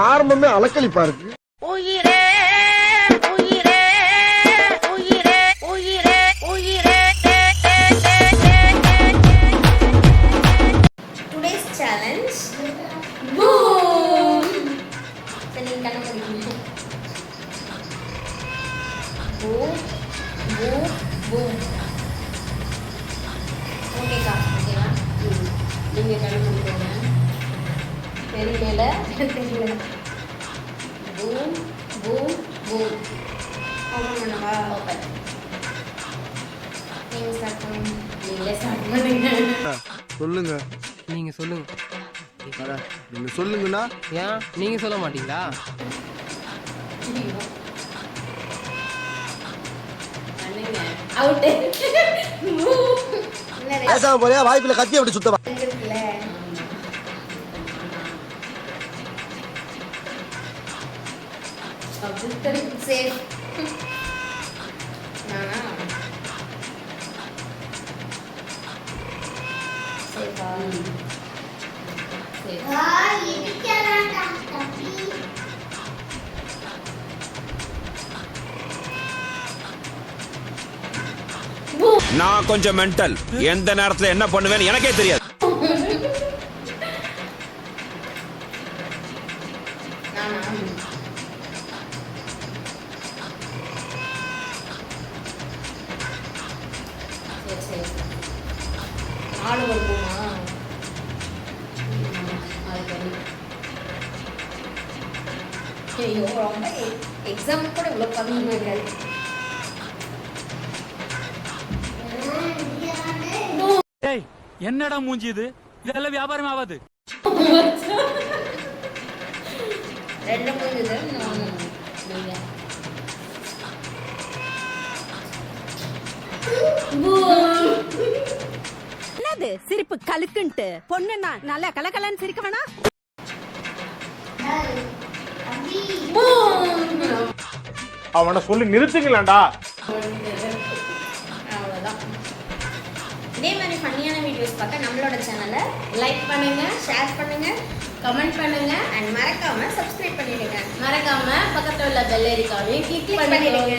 ஆரம்பமே அலக்களிப்பா இருக்கு. உயிரே உயிரே உயிரே உயிரே உயிரே. Today's challenge boom. சரி கண்ணு மூடிக்கங்க. Boom boom boom. ஓகேக்கா ஓகேவா? நீங்கள் கண்ணு மூடிக்கோங்க. தெரியல தெரியல. Boom boom boom. ஓப்பன் பண்ணவா? ஓப்பன். நீங்கள் ஸ்டார்ட் பண்ணுங்க. நீங்களே ஸ்டார்ட் பண்ணுங்க. சொல்லுங்க. நீங்க சொல்லுங்க. நீங்க சொல்லுங்கண்ணா. ஏன் நீங்க சொல்ல மாட்டீங்களா? பண்ணுங்க. அவுட். பேசாம போறியா? வாய்ப்புல கத்தி அப்படி சுத்தமா இருக்குல்ல. சேஃப். நானா சேஃபா? சேஃப். நான் கொஞ்சம் மென்டல். எந்த நேரத்துல என்ன பண்ணுவேன்னு எனக்கே தெரியாது. நானா சரி சரி. ஆளு ஒரு பூமா அது பண்ணி. ஐயோ ரொம்ப எக்ஸாம் கூட இவ்வளோ பண்ணணும் இருக்காது. என்னடா மூஞ்சி இது? இதெல்லாம் வியாபாரம் ஆகாது. ரெண்டு முடிஞ்சது. என்னது சிரிப்பு கலுக்குன்ட்டு? பொண்ணுன்னா நல்லா கலகலன்னு சிரிக்க வேணா? அவனை சொல்லி நிறுத்துங்களேன்டா. அவ்வளோதான். இதே மாதிரி ஃபன்னியான வீடியோஸ் பார்க்க நம்மளோட சேனலை லைக் பண்ணுங்க, ஷேர் பண்ணுங்க, கமெண்ட் பண்ணுங்க அண்ட் மறக்காம சப்ஸ்கிரைப் பண்ணிடுங்க. மறக்காம பக்கத்துல உள்ள பெல் ஐகானையும் கிளிக் பண்ணிடுங்க.